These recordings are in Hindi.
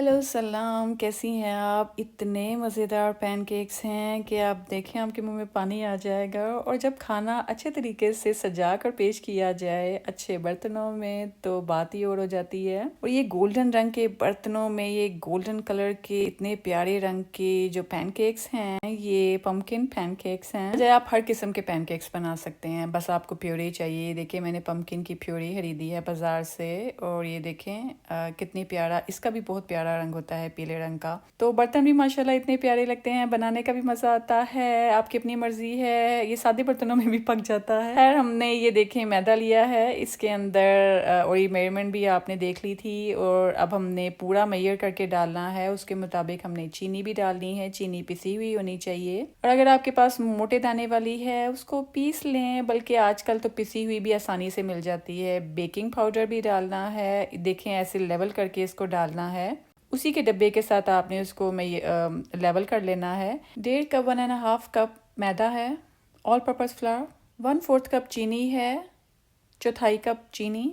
हेलो सलाम, कैसी हैं आप? इतने मज़ेदार पैनकेक्स हैं कि आप देखें आपके मुंह में पानी आ जाएगा। और जब खाना अच्छे तरीके से सजा कर पेश किया जाए अच्छे बर्तनों में तो बात ही और हो जाती है। और ये गोल्डन रंग के बर्तनों में ये गोल्डन कलर के इतने प्यारे रंग के जो पैनकेक्स हैं, ये पम्पकिन पैनकेक्स हैं। जो आप हर किस्म के पैनकेक्स बना सकते हैं, बस आपको प्योरी चाहिए। देखिए मैंने पम्पकिन की प्योरी खरीदी है बाजार से, और ये देखें कितनी प्यारा, इसका भी बहुत प्यारा रंग होता है, पीले रंग का। तो बर्तन भी माशाल्लाह इतने प्यारे लगते हैं, बनाने का भी मजा आता है। आपकी अपनी मर्जी है, ये सादे बर्तनों में भी पक जाता है। खैर हमने ये देखें मैदा लिया है, इसके अंदर और ये मेजरमेंट भी आपने देख ली थी। और अब हमने पूरा मेजर करके डालना है, उसके मुताबिक हमने चीनी भी डालनी है। चीनी पिसी हुई होनी चाहिए, और अगर आपके पास मोटे दाने वाली है उसको पीस लें, बल्कि आजकल तो पिसी हुई भी आसानी से मिल जाती है। बेकिंग पाउडर भी डालना है, देखें ऐसे लेवल करके इसको डालना है। उसी के डब्बे के साथ आपने उसको लेवल कर लेना है। 1.5 कप 1.5 कप मैदा है, ऑल पर्पस फ्लावर, 1/4 कप चीनी है, चौथाई कप चीनी,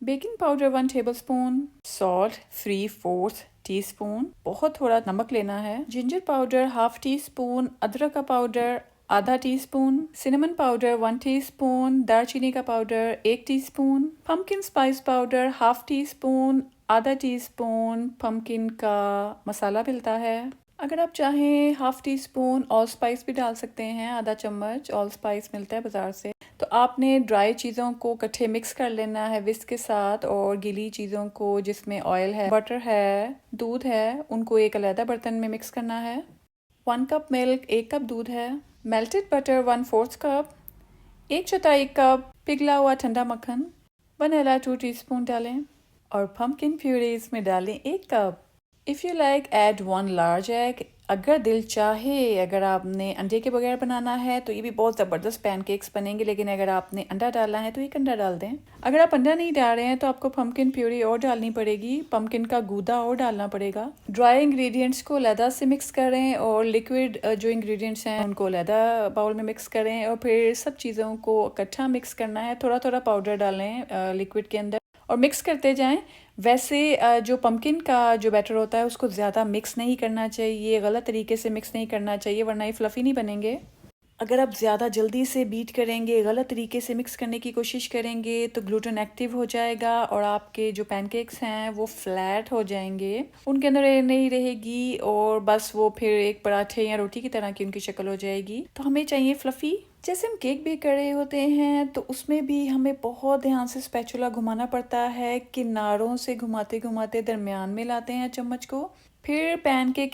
baking powder 1 tablespoon, salt 3/4 teaspoon, बहुत थोड़ा नमक लेना है, जिंजर पाउडर 1/2 टीस्पून, अदरक का पाउडर आधा टीस्पून, सिनेमन पाउडर 1 टीस्पून, दालचीनी का powder 1 teaspoon, pumpkin spice powder 1/2 teaspoon, आधा टीस्पून पम्पकिन का मसाला मिलता है। अगर आप चाहें 1/2 टीस्पून ऑल स्पाइस भी डाल सकते हैं, आधा चम्मच ऑल स्पाइस मिलता है बाजार से। तो आपने ड्राई चीज़ों को इकट्ठे मिक्स कर लेना है विस्क के साथ, और गीली चीज़ों को जिसमें ऑयल है, बटर है, दूध है, उनको एक अलग बर्तन में मिक्स करना है। 1 कप मिल्क, 1 कप दूध है, मेल्टेड बटर 1/4 कप, 1/4 कप पिघला हुआ ठंडा मक्खन, वनीला 2 टीस्पून डालें, और पम्पकिन प्यूरी इसमें डालें 1 cup. If you like add 1 large egg, अगर दिल चाहे, अगर आपने अंडे के बगैर बनाना है तो ये भी बहुत ज़बरदस्त पैनकेक्स बनेंगे, लेकिन अगर आपने अंडा डालना है तो एक अंडा डाल दें। अगर आप अंडा नहीं डाल रहे हैं तो आपको पम्पकिन प्यूरी और डालनी पड़ेगी, पम्पकिन का गूदा और डालना पड़ेगा। ड्राई इंग्रेडिएंट्स को अलहदा से मिक्स करें, और लिक्विड जो इंग्रेडिएंट्स हैं उनको अलहदा बाउल में मिक्स करें, और फिर सब चीज़ों को इकट्ठा मिक्स करना है। थोड़ा थोड़ा पाउडर डालें लिक्विड के अंदर और मिक्स करते जाएं। वैसे जो पम्पकिन का जो बैटर होता है उसको ज़्यादा मिक्स नहीं करना चाहिए, गलत तरीके से मिक्स नहीं करना चाहिए, वरना ये फ्लफ़ी नहीं बनेंगे। अगर आप ज़्यादा जल्दी से बीट करेंगे, गलत तरीके से मिक्स करने की कोशिश करेंगे तो ग्लूटेन एक्टिव हो जाएगा, और आपके जो पैनकेक्स हैं वो फ्लैट हो जाएंगे, उनके अंदर एयर नहीं रहेगी, और बस वो फिर एक पराठे या रोटी की तरह की उनकी शक्ल हो जाएगी। तो हमें चाहिए फ्लफ़ी। जैसे हम केक बेक कर रहे होते हैं तो उसमें भी हमें बहुत ध्यान से स्पैचुला घुमाना पड़ता है, किनारों से घुमाते घुमाते दरमियान में लाते हैं चम्मच को, फिर पैन के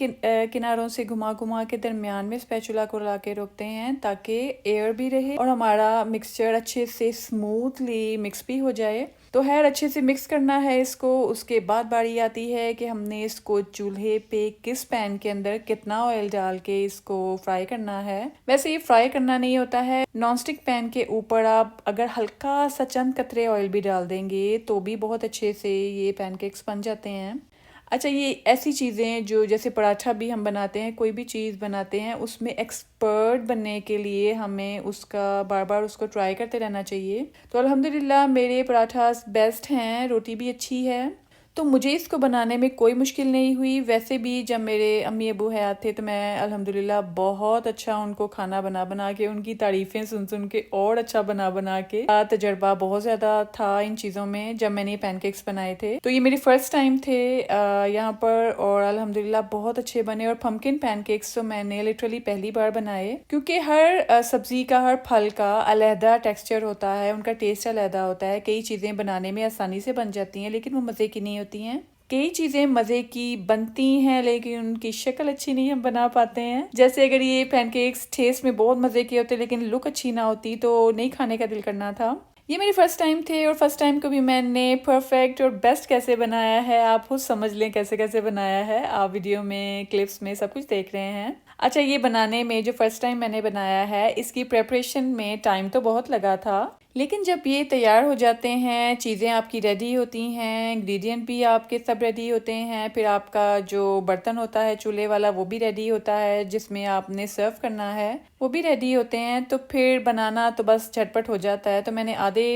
किनारों से घुमा घुमा के दरमियान में स्पैचुला को ला के रखते हैं, ताकि एयर भी रहे और हमारा मिक्सचर अच्छे से स्मूथली मिक्स भी हो जाए। तो खैर अच्छे से मिक्स करना है इसको। उसके बाद बारी आती है कि हमने इसको चूल्हे पे किस पैन के अंदर कितना ऑयल डाल के इसको फ्राई करना है। वैसे ये फ्राई करना नहीं होता है, नॉन स्टिक पैन के ऊपर आप अगर हल्का सा चंद कतरे ऑयल भी डाल देंगे तो भी बहुत अच्छे से ये पैनकेक्स बन जाते हैं। अच्छा, ये ऐसी चीज़ें जो जैसे पराठा भी हम बनाते हैं, कोई भी चीज़ बनाते हैं, उसमें एक्सपर्ट बनने के लिए हमें उसका बार बार उसको ट्राई करते रहना चाहिए। तो अल्हम्दुलिल्लाह मेरे पराठास बेस्ट हैं, रोटी भी अच्छी है, तो मुझे इसको बनाने में कोई मुश्किल नहीं हुई। वैसे भी जब मेरे अम्मी अबू हयात थे तो मैं अल्हम्दुलिल्लाह बहुत अच्छा उनको खाना बना बना के, उनकी तारीफ़ें सुन सुन के और अच्छा बना बना के तजर्बा बहुत ज़्यादा था इन चीज़ों में जब मैंने पैनकेक्स बनाए थे। तो ये मेरे फर्स्ट टाइम थे यहाँ पर, और अल्हम्दुलिल्लाह बहुत अच्छे बने। और पम्पकिन पैनकेक्स तो मैंने लिटरली पहली बार बनाए, क्योंकि हर सब्ज़ी का, हर फल का अलहदा टेक्सचर होता है, उनका टेस्ट अलहदा होता है। कई चीज़ें बनाने में आसानी से बन जाती हैं लेकिन वो मज़े की नहीं होती हैं। कई चीज़ें मज़े की बनती हैं लेकिन उनकी शक्ल अच्छी नहीं हम बना पाते हैं। जैसे अगर ये पैनकेक्स टेस्ट में बहुत मज़े के होते लेकिन लुक अच्छी ना होती तो नहीं खाने का दिल करना था। ये मेरे फर्स्ट टाइम थे, और फर्स्ट टाइम को भी मैंने परफेक्ट और बेस्ट कैसे बनाया है आप खुद समझ लें कैसे कैसे बनाया है। आप वीडियो में, क्लिप्स में सब कुछ देख रहे हैं। अच्छा, ये बनाने में जो फर्स्ट टाइम मैंने बनाया है, इसकी प्रेपरेशन में टाइम तो बहुत लगा था, लेकिन जब ये तैयार हो जाते हैं, चीज़ें आपकी रेडी होती हैं, इंग्रेडिएंट भी आपके सब रेडी होते हैं, फिर आपका जो बर्तन होता है चूल्हे वाला वो भी रेडी होता है, जिसमें आपने सर्व करना है वो भी रेडी होते हैं, तो फिर बनाना तो बस झटपट हो जाता है। तो मैंने आधे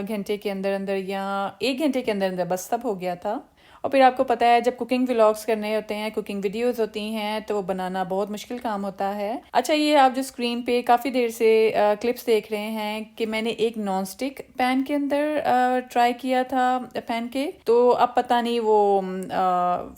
घंटे के अंदर अंदर या 1 घंटे के अंदर अंदर बस सब हो गया था। और फिर आपको पता है जब कुकिंग व्लॉग्स करने होते हैं, कुकिंग वीडियोस होती हैं, तो वो बनाना बहुत मुश्किल काम होता है। अच्छा, ये आप जो स्क्रीन पे काफ़ी देर से क्लिप्स देख रहे हैं कि मैंने एक नॉन स्टिक पैन के अंदर ट्राई किया था पैनकेक। तो अब पता नहीं वो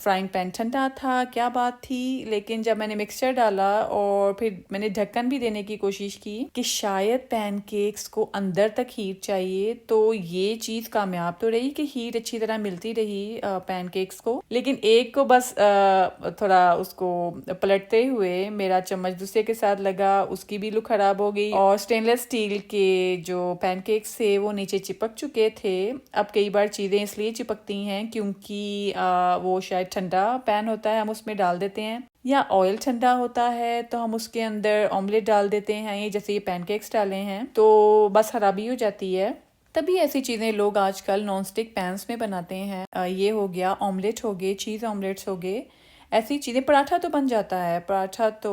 फ्राइंग पैन ठंडा था, क्या बात थी, लेकिन जब मैंने मिक्सचर डाला और फिर मैंने ढक्कन भी देने की कोशिश की कि शायद पैनकेक्स को अंदर तक हीट चाहिए, तो ये चीज़ कामयाब तो रही कि हीट अच्छी तरह मिलती रही पैनकेक्स को। लेकिन एक को बस थोड़ा उसको पलटते हुए मेरा चम्मच दूसरे के साथ लगा, उसकी भी लुक खराब हो गई और स्टेनलेस स्टील के जो पैनकेक्स थे वो नीचे चिपक चुके थे। अब कई बार चीज़ें इसलिए चिपकती हैं क्योंकि वो शायद ठंडा पैन होता है, हम उसमें डाल देते हैं, या ऑयल ठंडा होता है तो हम उसके अंदर ऑमलेट डाल देते हैं, ये जैसे ये पैनकेक्स डाले हैं तो बस खराबी हो जाती है। तभी ऐसी चीज़ें लोग आजकल नॉन स्टिक पैन्स में बनाते हैं। ये हो गया ऑमलेट हो गए, चीज़ ऑमलेट्स हो गए, ऐसी चीज़ें। पराठा तो बन जाता है, पराठा तो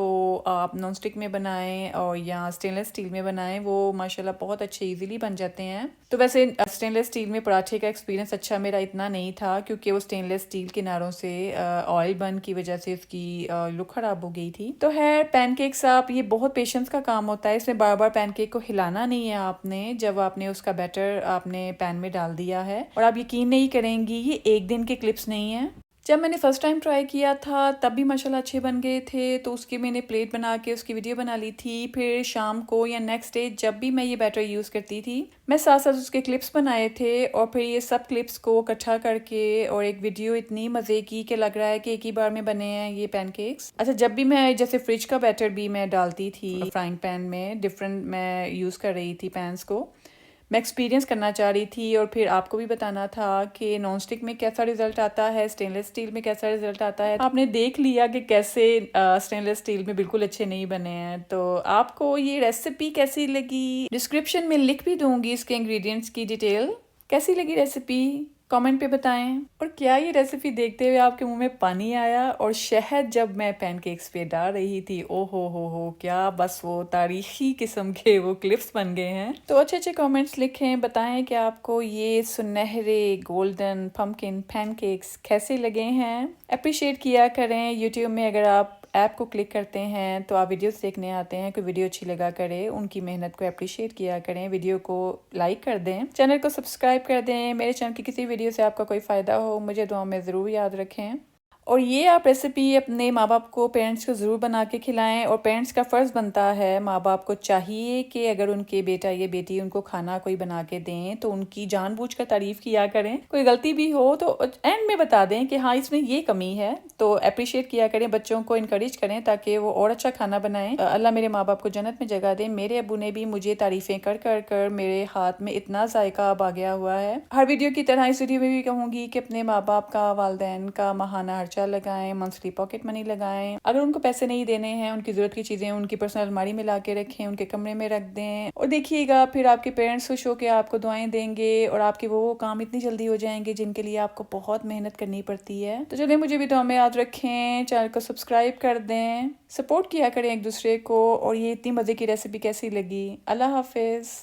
आप नॉन स्टिक में बनाएं और या स्टेनलेस स्टील में बनाएं, वो माशाल्लाह बहुत अच्छे इजीली बन जाते हैं। तो वैसे स्टेनलेस स्टील में पराठे का एक्सपीरियंस अच्छा मेरा इतना नहीं था क्योंकि वो स्टेनलेस स्टील किनारों से ऑयल बर्न की वजह से उसकी लुक ख़राब हो गई थी। तो है पैनकेक्स, आप ये बहुत पेशेंस का काम होता है, इसमें बार बार पैनकेक को हिलाना नहीं है आपने, जब आपने उसका बैटर आपने पैन में डाल दिया है। और आप यकीन नहीं करेंगी, ये एक दिन के क्लिप्स नहीं है। जब मैंने फ़र्स्ट टाइम ट्राई किया था तब भी माशाल्लाह अच्छे बन गए थे, तो उसकी मैंने प्लेट बना के उसकी वीडियो बना ली थी। फिर शाम को या नेक्स्ट डे जब भी मैं ये बैटर यूज़ करती थी, मैं साथ साथ उसके क्लिप्स बनाए थे और फिर ये सब क्लिप्स को इकट्ठा करके और एक वीडियो इतनी मज़े की कि लग रहा है कि एक ही बार में बने हैं ये पैनकेक्स। अच्छा, जब भी मैं जैसे फ्रिज का बैटर भी मैं डालती थी फ्राइंग पैन में, डिफरेंट मैं यूज़ कर रही थी पैन्स को, मैं एक्सपीरियंस करना चाह रही थी और फिर आपको भी बताना था कि नॉन स्टिक में कैसा रिजल्ट आता है, स्टेनलेस स्टील में कैसा रिजल्ट आता है। आपने देख लिया कि कैसे स्टेनलेस स्टील में बिल्कुल अच्छे नहीं बने हैं। तो आपको ये रेसिपी कैसी लगी, डिस्क्रिप्शन में लिख भी दूंगी इसके इंग्रेडिएंट्स की डिटेल। कैसी लगी रेसिपी कमेंट पे बताएं। और क्या ये रेसिपी देखते हुए आपके मुंह में पानी आया? और शहद जब मैं पैनकेक्स पे डाल रही थी, ओ हो, क्या बस वो तारीखी किस्म के वो क्लिप्स बन गए हैं। तो अच्छे अच्छे कमेंट्स लिखें, बताएं कि आपको ये सुनहरे गोल्डन पम्पकिन पैनकेक्स कैसे लगे हैं। अप्रिशिएट किया करें। यूट्यूब में अगर आप ऐप को क्लिक करते हैं तो आप वीडियोस देखने आते हैं, कोई वीडियो अच्छी लगा करें, उनकी मेहनत को अप्रिशिएट किया करें, वीडियो को लाइक कर दें, चैनल को सब्सक्राइब कर दें। मेरे चैनल की किसी वीडियो से आपका कोई फ़ायदा हो मुझे दुआ में ज़रूर याद रखें। और ये आप रेसिपी अपने माँ बाप को, पेरेंट्स को ज़रूर बना के खिलाएं। और पेरेंट्स का फ़र्ज़ बनता है, माँ बाप को चाहिए कि अगर उनके बेटा या बेटी उनको खाना कोई बना के दें तो उनकी जानबूझकर तारीफ़ किया करें। कोई गलती भी हो तो एंड में बता दें कि हाँ इसमें ये कमी है, तो अप्रिशिएट किया करें, बच्चों को इनकरेज करें ताकि वो और अच्छा खाना बनाएं। अल्लाह मेरे माँ बाप को जन्नत में जगह दे। मेरे अबू ने भी मुझे तारीफ़ें कर कर कर मेरे हाथ में इतना जायका अब आ गया हुआ है। हर वीडियो की तरह इस वीडियो में भी कहूँगी कि अपने माँ बाप का, वालिदैन का माहाना खर्चा लगाएं, मंथली पॉकेट मनी लगाएं। अगर उनको पैसे नहीं देने हैं, उनकी ज़रूरत की चीज़ें उनकी पर्सनल अलमारी में ला के रखें, उनके कमरे में रख दें। और देखिएगा फिर आपके पेरेंट्स खुश होकर आपको दुआएं देंगे और आपके वो काम इतनी जल्दी हो जाएंगे जिनके लिए आपको बहुत मेहनत करनी पड़ती है। तो चलिए, मुझे भी दुआ में याद रखें, चैनल को सब्सक्राइब कर दें, सपोर्ट किया करें एक दूसरे को। और ये इतनी मज़े की रेसिपी कैसी लगी। अल्लाह हाफिज़।